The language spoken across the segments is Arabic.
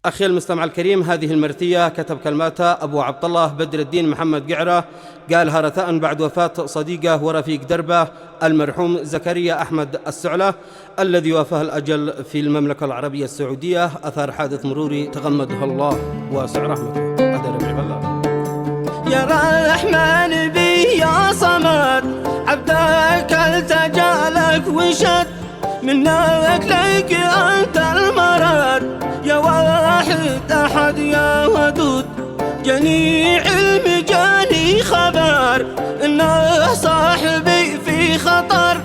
أخي المستمع الكريم، هذه المرثية كتب كلماتها أبو عبد الله بدر الدين محمد قعرة، قالها رثاء بعد وفاة صديقه ورفيق دربه المرحوم زكريا أحمد السعلة الذي وافاه الأجل في المملكة العربية السعودية أثار حادث مروري تغمده الله واسع رحمته. هذا ربيع الله. يا رحمن بي يا صمد، عبدك التجا لك وشد، منك ليك أنت المرد، يا واحد أحد يا ودود، جني علم جاني خبر، إنه صاحبي في خطر،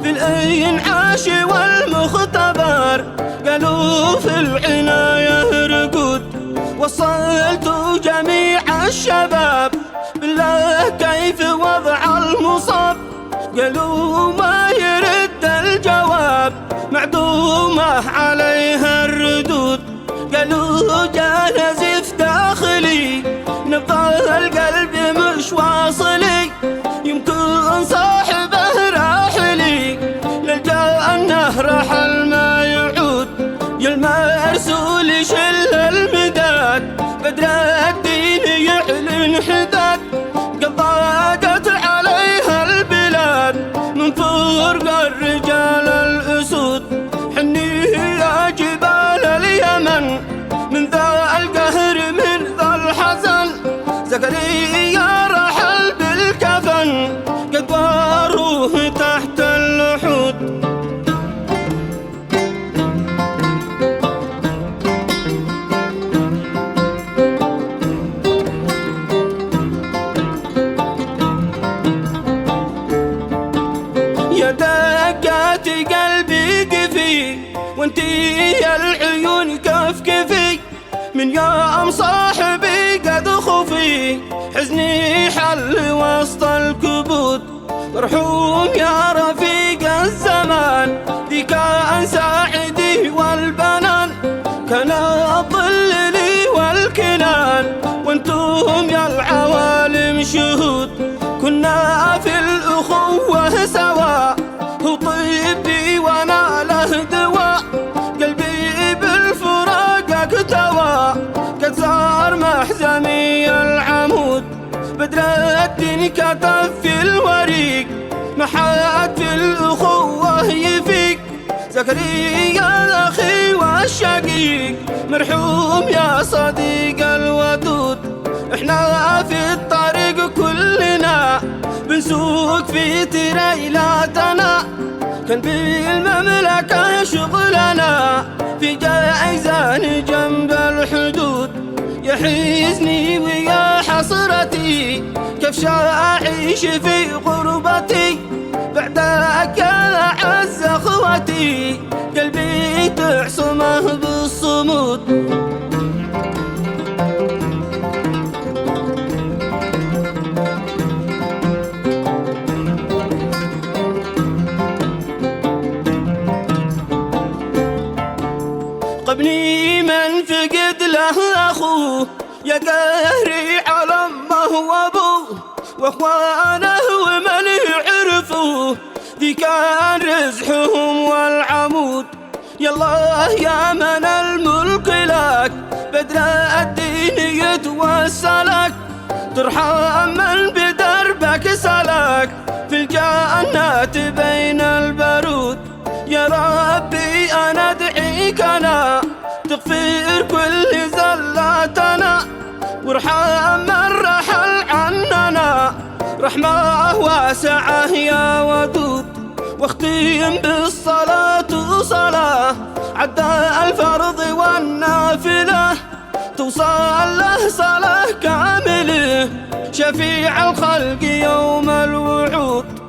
في الإنعاش والمختبر، قالوا في العناية رقود، وصلت جميع الشباب، بالله كيف وضع المصاب، قالوا ما يرد الجواب، معدومة عليها الردود، قالوا جا نزيف داخلي، نبض القلب مش واصلي، يمكن صاحبه راحلي، للجنة رحل ما يعود، يا المرسول شل المداد، بدر الدين يعلن حداد، قد ضاقت عليها البلاد، من فرق الرجال الأسود، حني يا جبال اليمن، من ذا القهر من ذا الحزن، زكريا رحل بالكفن، قد واروه تحت اللحود. يا دقات قلبي قفي، وانتي يا العيون كفكفي، من يوم صاحبي قد خفي، حزني حل وسط الكبود، مرحوم يا رفيق الزمان، ذي كان ساعدي والبنان، كان الظل لي والكنان، وانتم يا العوالم شهود، كنا في الأخوة سوا، هو طيبي وانا له دواء، قلبي بالفراق اكتوى، قد صار محزمي العمود، بدر الدين كتب في الوريق، ما حد في الأخوة يفيق، زكريا الأخي والشقيق، مرحوم يا صديق الودود، احنا في الطريق كلنا بنسوق في تريلاتنا، كان بالمملكة شغلنا في جايزان جنب الحدود، يا حزني ويا حسرتي كيف شاعيش في غربتي، بعدك يا أعز أخوتي قلبي تعصمه بالصمود. قبني من فقد له أخوه، يا قهري على أمه وأبوه، وأخوانه ومن يعرفوه، ذي كان رزحهم والعمود، يا الله يا من الملك لك، بدر الدين يتوسلك، ترحم من بدربك سلك، في الجنة بين البرود، يا ربي أنا أدعيك أنا، تغفر كل زلاتنا، وارحم من رحل عننا، رحمة واسعة يا ودود، واختم بالصلاة صلاة، عدى الفرض والنافلة، توصل له صلاة كاملة، شفيع الخلق يوم الوعود.